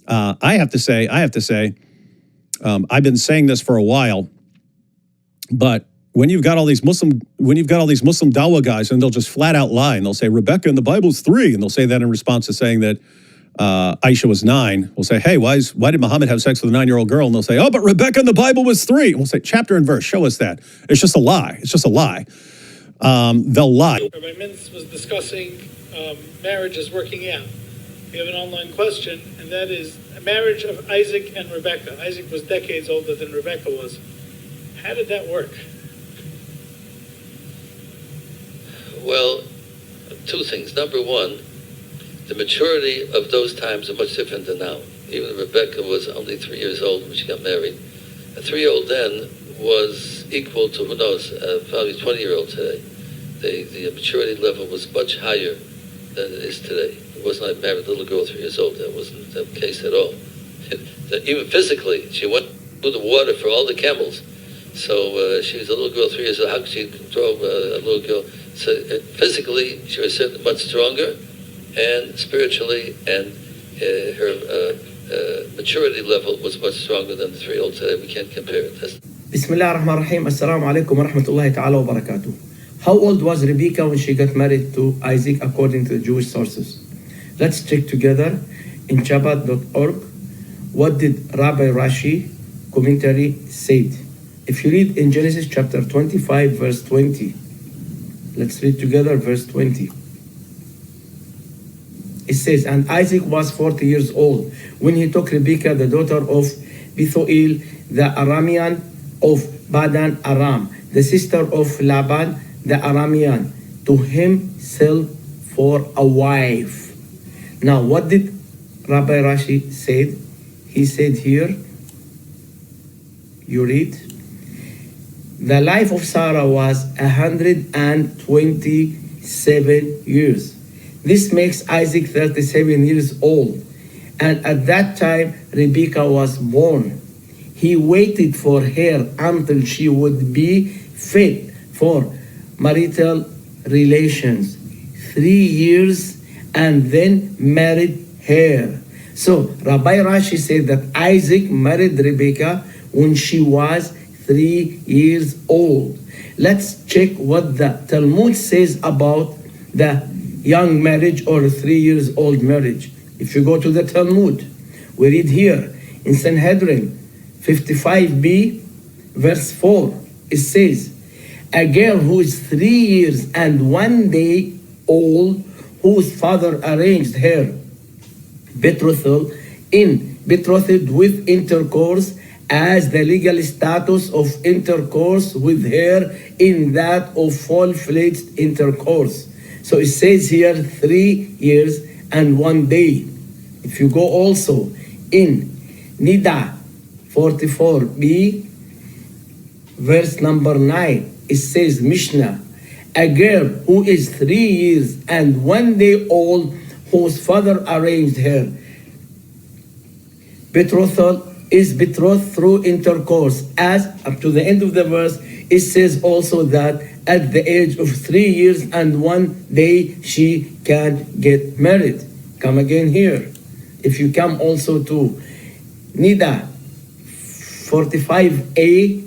I have to say, I've been saying this for a while, but when you've got all these Muslim Dawah guys, and they'll just flat out lie, and they'll say Rebecca in the Bible is 3, and they'll say that in response to saying that Aisha was 9. We'll say, hey, why did Muhammad have sex with a 9-year-old girl? And they'll say, oh, but Rebecca in the Bible was 3. And we'll say, chapter and verse, show us that. It's just a lie. It's just a lie. They'll lie. Rabbi Mintz was discussing marriages working out. We have an online question, and that is a marriage of Isaac and Rebecca. Isaac was decades older than Rebecca was. How did that work? Well, 2 things. Number one, the maturity of those times are much different than now. Even Rebecca was only 3 years old when she got married. A 3-year-old then was equal to, who knows, probably a 20-year-old today. The maturity level was much higher than it is today. It wasn't like married a little girl 3 years old. That wasn't the case at all. Even physically, she went through the water for all the camels. So she was a little girl 3 years old. How could she throw a little girl? So physically, she was certainly much stronger, and spiritually, and her maturity level was much stronger than the 3-year-old today. We can't compare it. Bismillah ar-Rahman ar-Rahim. Assalamu alaikum wa rahmatullahi ta'ala wa barakatuh. How old was Rebecca when she got married to Isaac according to the Jewish sources? Let's check together in Shabbat.org. What did Rabbi Rashi commentary said? If you read in Genesis chapter 25 verse 20, let's read together verse 20. It says, and Isaac was 40 years old when he took Rebekah, the daughter of Bethuel, the Aramean of Padan Aram, the sister of Laban, the Aramean, to himself for a wife. Now, what did Rabbi Rashi said? He said here, you read, the life of Sarah was 127 years. This makes Isaac 37 years old. And at that time, Rebekah was born. He waited for her until she would be fit for marital relations. 3 years, and then married her. So Rabbi Rashi said that Isaac married Rebekah when she was 3 years old. Let's check what the Talmud says about the young marriage or 3 years old marriage. If you go to the Talmud, we read here in Sanhedrin 55b verse 4, it says, a girl who is 3 years and 1 day old, whose father arranged her betrothal betrothed with intercourse as the legal status of intercourse with her in that of full-fledged intercourse. So it says here 3 years and 1 day. If you go also in Nida 44b verse number 9, it says Mishnah, a girl who is 3 years and 1 day old, whose father arranged her betrothal, is betrothed through intercourse. As up to the end of the verse, it says also that at the age of 3 years and 1 day, she can get married. Come again here. If you come also to Nida 45a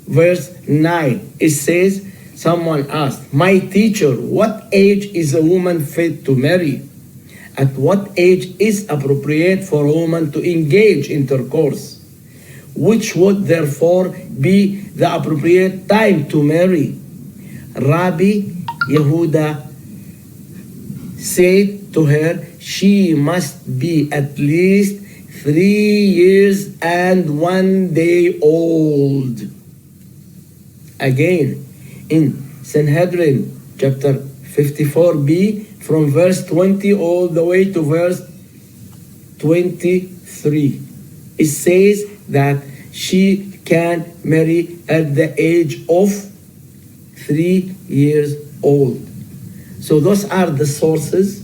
verse 9, it says, someone asked, my teacher, what age is a woman fit to marry? At what age is appropriate for a woman to engage intercourse? Which would therefore be the appropriate time to marry? Rabbi Yehuda said to her, she must be at least 3 years and 1 day old. Again, in Sanhedrin chapter 54b, from verse 20 all the way to verse 23, it says that she can marry at the age of 3 years old. So those are the sources,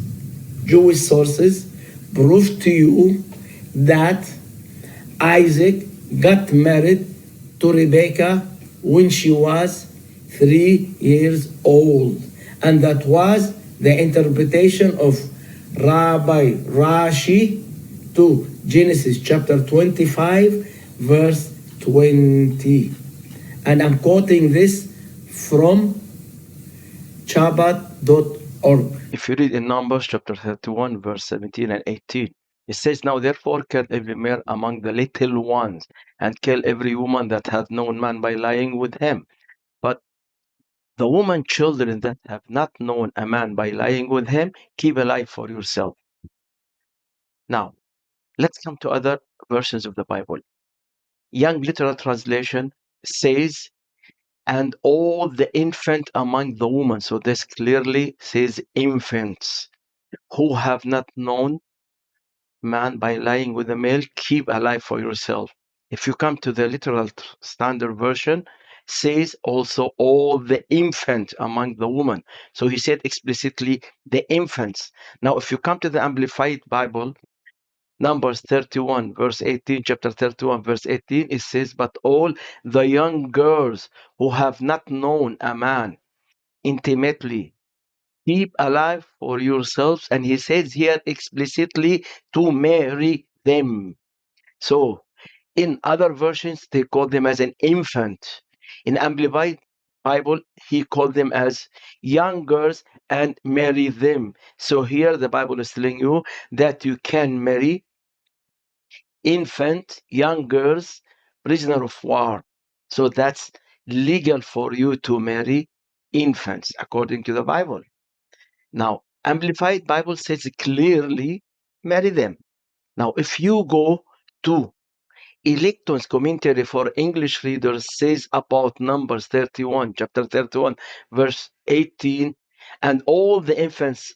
Jewish sources, prove to you that Isaac got married to Rebekah when she was 3 years old. And that was the interpretation of Rabbi Rashi to to Genesis chapter 25, verse 20. And I'm quoting this from Chabad.org. If you read in Numbers chapter 31, verse 17 and 18, it says, Now therefore kill every male among the little ones, and kill every woman that hath known man by lying with him. But the woman children that have not known a man by lying with him, keep alive for yourself. Now, let's come to other versions of the Bible. Young Literal Translation says, and all the infant among the women. So this clearly says infants who have not known man by lying with a male, keep alive for yourself. If you come to the literal standard version, says also all the infant among the women. So he said explicitly the infants. Now, if you come to the Amplified Bible, Numbers 31, verse 18, chapter 31, verse 18, it says, But all the young girls who have not known a man intimately, keep alive for yourselves. And he says here explicitly to marry them. So in other versions, they call them as an infant. In Amplified Bible, he called them as young girls and marry them. So here the Bible is telling you that you can marry infant, young girls, prisoner of war. So that's legal for you to marry infants according to the Bible. Now, Amplified Bible says clearly, marry them. Now, if you go to Electon's commentary for English readers says about Numbers 31, chapter 31, verse 18, and all the infants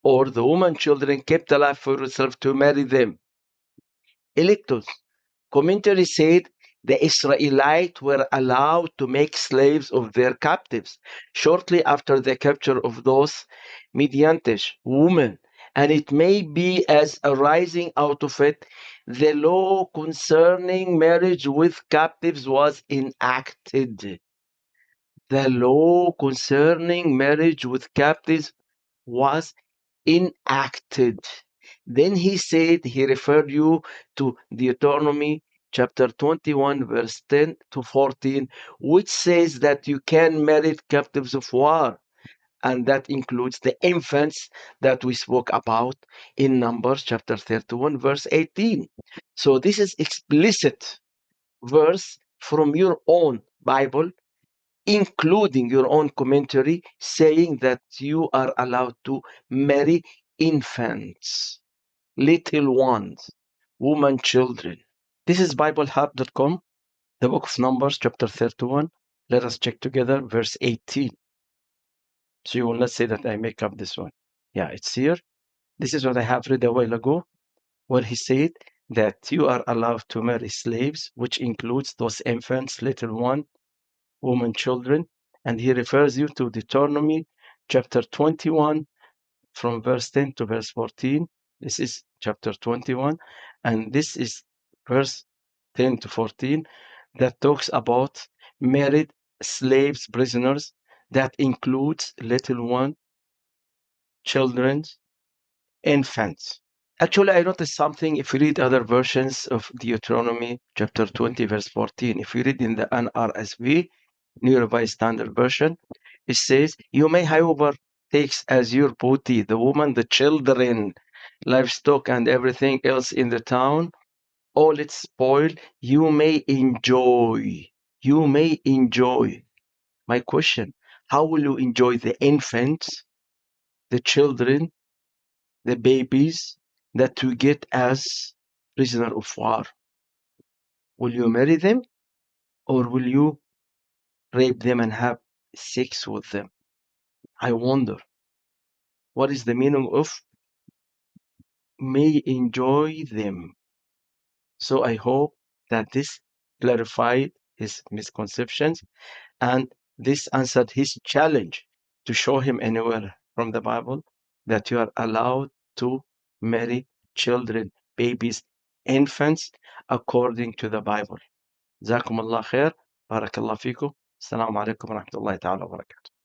or the woman children kept alive for yourself to marry them. Electon's commentary said the Israelites were allowed to make slaves of their captives shortly after the capture of those Midianitish women, and it may be as arising out of it, the law concerning marriage with captives was enacted. The law concerning marriage with captives was enacted. Then he said, he referred you to Deuteronomy chapter 21, verse 10 to 14, which says that you can marry captives of war. And that includes the infants that we spoke about in Numbers chapter 31, verse 18. So this is explicit verse from your own Bible, including your own commentary, saying that you are allowed to marry infants, little ones, women, children. This is BibleHub.com, the book of Numbers, chapter 31. Let us check together, verse 18. So you will not say that I make up this one. Yeah, it's here. This is what I have read a while ago, where he said that you are allowed to marry slaves, which includes those infants, little one, women, children. And he refers you to Deuteronomy chapter 21 from verse 10 to verse 14. This is chapter 21. And this is verse 10 to 14 that talks about married slaves, prisoners. That includes little one, children, infants. Actually, I noticed something if you read other versions of Deuteronomy chapter 20, verse 14. If you read in the NRSV, New Revised Standard Version, it says, You may, however, take as your booty the woman, the children, livestock, and everything else in the town, all its spoil, you may enjoy. You may enjoy. My question, how will you enjoy the infants, the children, the babies that you get as prisoner of war? Will you marry them or will you rape them and have sex with them? I wonder what is the meaning of may enjoy them. So I hope that this clarified his misconceptions and this answered his challenge to show him anywhere from the Bible that you are allowed to marry children, babies, infants according to the Bible. جزاكم الله خير. بارك الله فيكم. السلام عليكم ورحمة الله تعالى وبركاته.